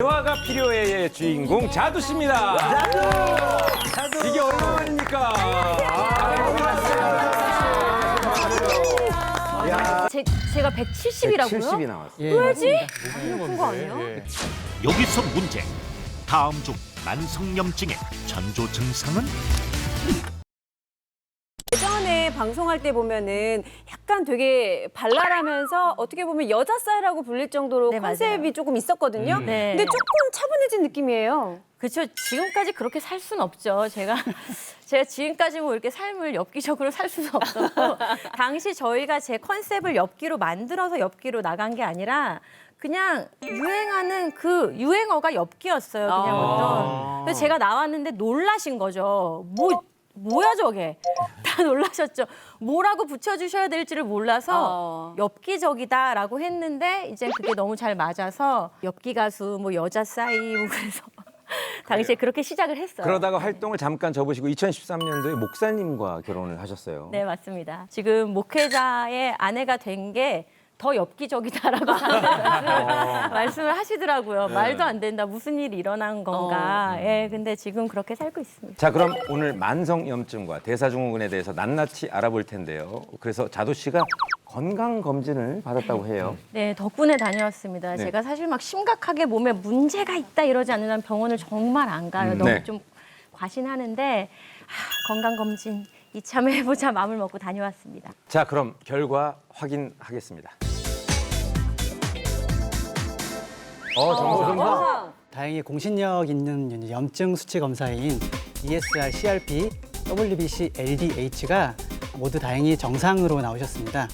대화가 필요해의 주인공 자두 씨입니다. 자두. 이게 얼마만입니까? 제가 170이라고요? 170이 나왔어요. 왜지? 높은 거 아니에요? 여기서 문제. 다음 중 만성염증의 전조 증상은? 예전에 방송할 때 보면은 약간 되게 발랄하면서 어떻게 보면 여자 스타일이라고 불릴 정도로 네, 컨셉이 맞아요. 조금 있었거든요. 네. 근데 조금 차분해진 느낌이에요. 그렇죠. 지금까지 그렇게 살 수는 없죠. 제가 지금까지 뭐 이렇게 삶을 엽기적으로 살 수는 없었고 당시 저희가 제 컨셉을 엽기로 만들어서 엽기로 나간 게 아니라 그냥 유행하는 그 유행어가 엽기였어요. 그냥 어떤. 그래서 제가 나왔는데 놀라신 거죠. 뭐야 저게? 다 놀라셨죠. 뭐라고 붙여주셔야 될지를 몰라서 엽기적이다라고 했는데 이제 그게 너무 잘 맞아서 엽기 가수, 뭐 여자 싸이 뭐 그래서 당시에 그렇게 시작을 했어요. 그러다가 활동을 잠깐 접으시고 2013년도에 목사님과 결혼을 하셨어요. 네, 맞습니다. 지금 목회자의 아내가 된 게 더 엽기적이다라고 말씀을 하시더라고요. 말도 안 된다. 무슨 일이 일어난 건가. 예, 근데 지금 그렇게 살고 있습니다. 자, 그럼 오늘 만성염증과 대사증후군에 대해서 낱낱이 알아볼 텐데요. 그래서 자두 씨가 건강검진을 받았다고 해요. 네, 덕분에 다녀왔습니다. 네. 제가 사실 막 심각하게 몸에 문제가 있다 이러지 않는 한 병원을 정말 안 가요. 너무 네. 좀 과신하는데 건강검진 이참에 해보자 마음을 먹고 다녀왔습니다. 자, 그럼 결과 확인하겠습니다. 정상. 다행히 공신력 있는 염증 수치 검사인 ESR, CRP, WBC, LDH가 모두 다행히 정상으로 나오셨습니다.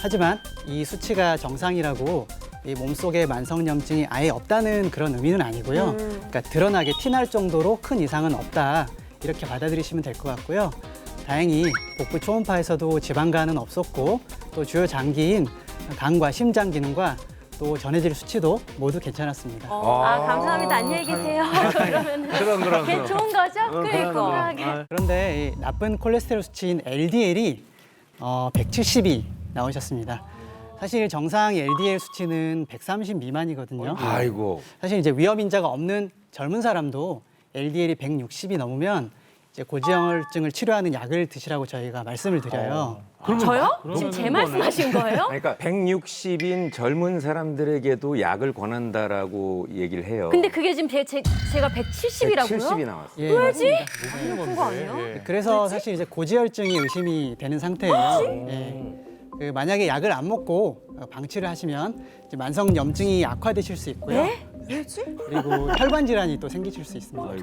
하지만 이 수치가 정상이라고 이 몸속에 만성염증이 아예 없다는 그런 의미는 아니고요. 그러니까 드러나게 티날 정도로 큰 이상은 없다 이렇게 받아들이시면 될 것 같고요. 다행히 복부 초음파에서도 지방간은 없었고 또 주요 장기인 간과 심장 기능과 또 전해질 수치도 모두 괜찮았습니다. 감사합니다. 안녕히 계세요. 그러면 그게 좋은 거죠? 그러니까. 그런데 이 나쁜 콜레스테롤 수치인 LDL이 170이 나오셨습니다. 사실 정상 LDL 수치는 130 미만이거든요. 아이고. 사실 이제 위험 인자가 없는 젊은 사람도 LDL이 160이 넘으면 이제 고지혈증을 치료하는 약을 드시라고 저희가 말씀을 드려요. 저요? 지금 제 말씀하신 거예요? 그러니까 160인 젊은 사람들에게도 약을 권한다라고 얘기를 해요. 근데 그게 지금 제가 170이라고요? 170이 나왔어요. 예, 왜지? 맞습니다. 높은 거 아니에요? 그래서 사실 이제 고지혈증이 의심이 되는 상태예요. 예. 그 만약에 약을 안 먹고 방치를 하시면 이제 만성 염증이 악화되실 수 있고요. 그리고 혈관 질환이 또 생기실 수 있습니다.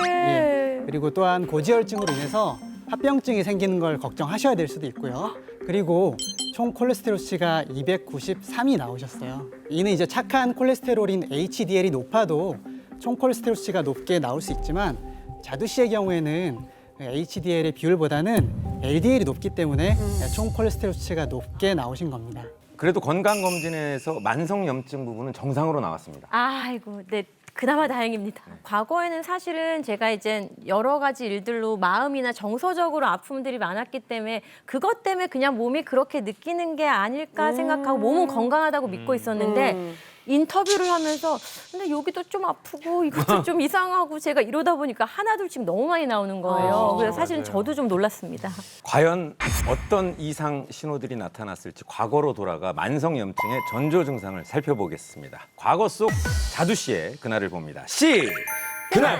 예. 그리고 또한 고지혈증으로 인해서 합병증이 생기는 걸 걱정하셔야 될 수도 있고요. 그리고 총 콜레스테롤 수치가 293이 나오셨어요. 이는 이제 착한 콜레스테롤인 HDL이 높아도 총 콜레스테롤 수치가 높게 나올 수 있지만 자두 씨의 경우에는 HDL의 비율보다는 LDL이 높기 때문에 총 콜레스테롤 수치가 높게 나오신 겁니다. 그래도 건강검진에서 만성염증 부분은 정상으로 나왔습니다. 아이고, 네. 그나마 다행입니다. 과거에는 사실은 제가 이제 여러 가지 일들로 마음이나 정서적으로 아픔들이 많았기 때문에 그것 때문에 그냥 몸이 그렇게 느끼는 게 아닐까 생각하고 몸은 건강하다고 믿고 있었는데 인터뷰를 하면서 근데 여기도 좀 아프고 이것도 좀 이상하고 제가 이러다 보니까 하나둘씩 너무 많이 나오는 거예요. 그래서 사실은 저도 좀 놀랐습니다. 과연 어떤 이상 신호들이 나타났을지 과거로 돌아가 만성염증의 전조 증상을 살펴보겠습니다. 과거 속 자두 씨의 그날을 봅니다. 그날!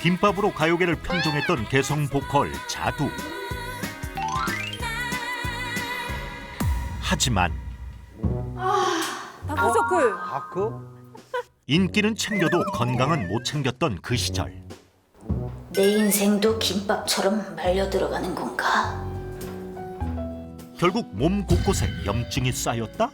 김밥으로 가요계를 평정했던 개성 보컬 자두. 하지만 다크서클. 인기는 챙겨도 건강은 못 챙겼던 그 시절. 내 인생도 김밥처럼 말려 들어가는 건가? 결국 몸 곳곳에 염증이 쌓였다?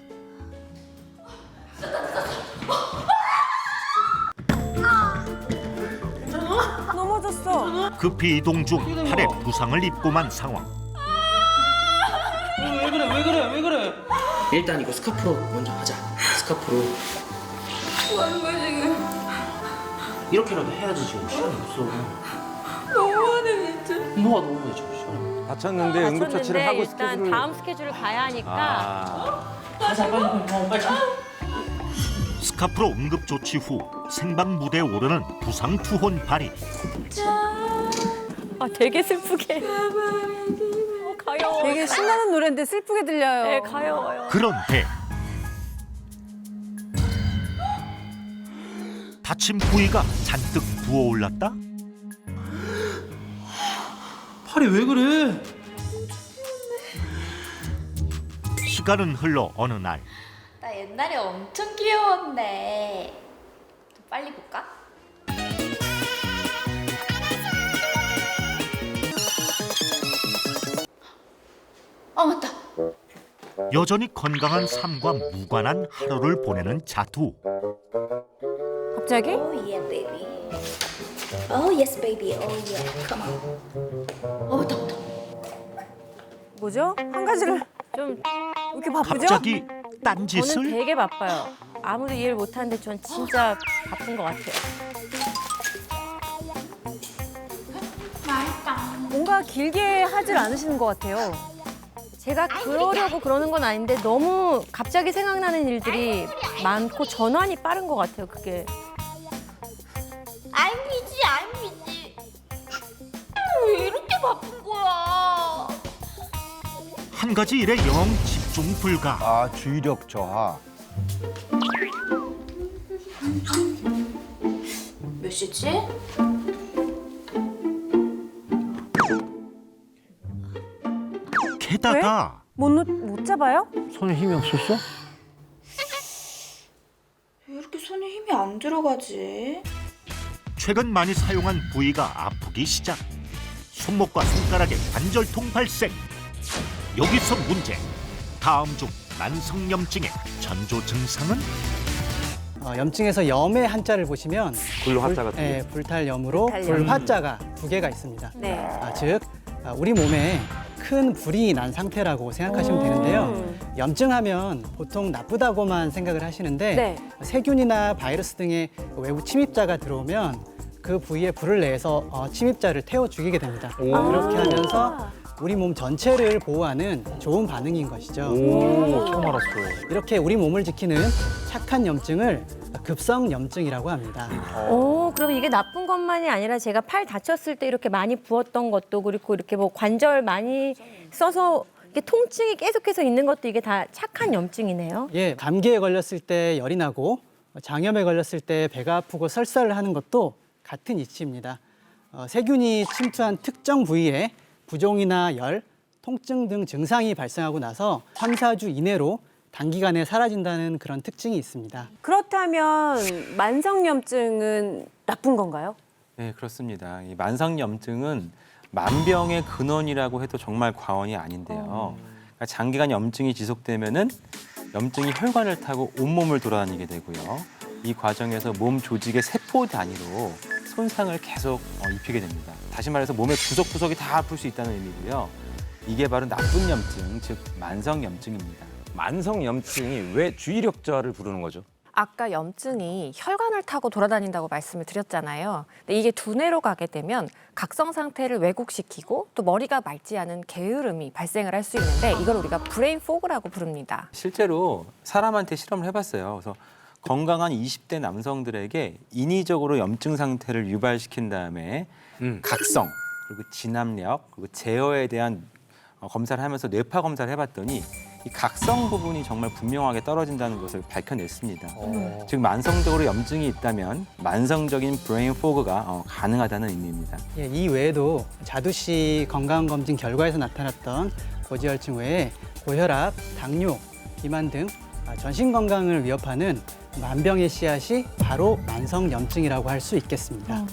넘어졌어. 급히 이동 중 팔에 부상을 입고만 상황. 왜 그래? 일단 이거 스카프로 먼저 하자. 스카프로. 이렇게라도 해야지 지금 시간이 없어. 너무하네 진짜. 뭐가 너무해 지금 시간이. 다쳤는데 응급처치를 다쳤는데 하고 일단 스케줄을... 다음 스케줄을 가야 하니까 가자 빨리 가. 빨리 가. 스카프로 응급 조치 후 생방 무대에 오르는 부상 투혼 발이. 아, 되게 슬프게. 가여워. 되게 신나는 노래인데 슬프게 들려요. 네, 가여워요. 그런데 다친 부위가 잔뜩 부어올랐다? 팔이 왜 그래? 시간은 흘러 어느 날 나 옛날에 엄청 귀여웠는데. 좀 빨리 볼까? 아 맞다. 여전히 건강한 삶과 무관한 하루를 보내는 자두. 갑자기? Oh yeah, baby. Oh yes, baby. Oh yeah. Come on. 맞다. 뭐죠? 한 가지를 좀 왜 이렇게 바쁘죠? 갑자기 저는 딴짓을? 되게 바빠요. 아무도 이해를 못하는데 전 진짜 바쁜 것 같아요. 뭔가 길게 하질 않으시는 것 같아요. 제가 그러려고 그러는 건 아닌데 너무 갑자기 생각나는 일들이 많고 전환이 빠른 것 같아요, 그게. I'm busy. 왜 이렇게 바쁜 거야? 한 가지 일에 영 집중 불가. 아, 주의력 저하. 몇 시지? 게다가 못 잡아요? 손에 힘이 없었어? 왜 이렇게 손에 힘이 안 들어가지? 최근 많이 사용한 부위가 아프기 시작. 손목과 손가락에 관절통 발생. 여기서 문제. 다음 중 만성염증의 전조 증상은? 염증에서 염의 한자를 보시면 불로 화자 같은 게. 불탈염으로 불탈염. 불화자가 두 개가 있습니다. 네. 즉 우리 몸에 큰 불이 난 상태라고 생각하시면 되는데요. 염증하면 보통 나쁘다고만 생각을 하시는데 네. 세균이나 바이러스 등의 외부 침입자가 들어오면 그 부위에 불을 내서 침입자를 태워 죽이게 됩니다. 그렇게 하면서 우리 몸 전체를 보호하는 좋은 반응인 것이죠. 오, 처음 알았어. 이렇게 우리 몸을 지키는 착한 염증을 급성염증이라고 합니다. 오, 그럼 이게 나쁜 것만이 아니라 제가 팔 다쳤을 때 이렇게 많이 부었던 것도 그렇고 이렇게 뭐 관절 많이 써서 이게 통증이 계속해서 있는 것도 이게 다 착한 염증이네요. 예, 감기에 걸렸을 때 열이 나고 장염에 걸렸을 때 배가 아프고 설사를 하는 것도 같은 이치입니다. 세균이 침투한 특정 부위에 부종이나 열, 통증 등 증상이 발생하고 나서 3, 4주 이내로 단기간에 사라진다는 그런 특징이 있습니다. 그렇다면 만성염증은 나쁜 건가요? 네, 그렇습니다. 이 만성염증은 만병의 근원이라고 해도 정말 과언이 아닌데요. 그러니까 장기간 염증이 지속되면은 염증이 혈관을 타고 온몸을 돌아다니게 되고요. 이 과정에서 몸 조직의 세포 단위로 손상을 계속 입히게 됩니다. 다시 말해서 몸의 구석구석이 다 아플 수 있다는 의미고요. 이게 바로 나쁜 염증, 즉 만성염증입니다. 만성염증이 왜 주의력저하를 부르는 거죠? 아까 염증이 혈관을 타고 돌아다닌다고 말씀을 드렸잖아요. 근데 이게 두뇌로 가게 되면 각성 상태를 왜곡시키고 또 머리가 맑지 않은 게으름이 발생을 할 수 있는데 이걸 우리가 브레인 포그라고 부릅니다. 실제로 사람한테 실험을 해봤어요. 그래서 건강한 20대 남성들에게 인위적으로 염증 상태를 유발시킨 다음에 각성, 그리고 진압력, 그리고 제어에 대한 검사를 하면서 뇌파 검사를 해봤더니 이 각성 부분이 정말 분명하게 떨어진다는 것을 밝혀냈습니다. 즉 만성적으로 염증이 있다면 만성적인 브레인 포그가 가능하다는 의미입니다. 예, 이 외에도 자두 씨 건강검진 결과에서 나타났던 고지혈증 외에 고혈압, 당뇨, 비만 등 전신 건강을 위협하는 만병의 씨앗이 바로 만성염증이라고 할 수 있겠습니다.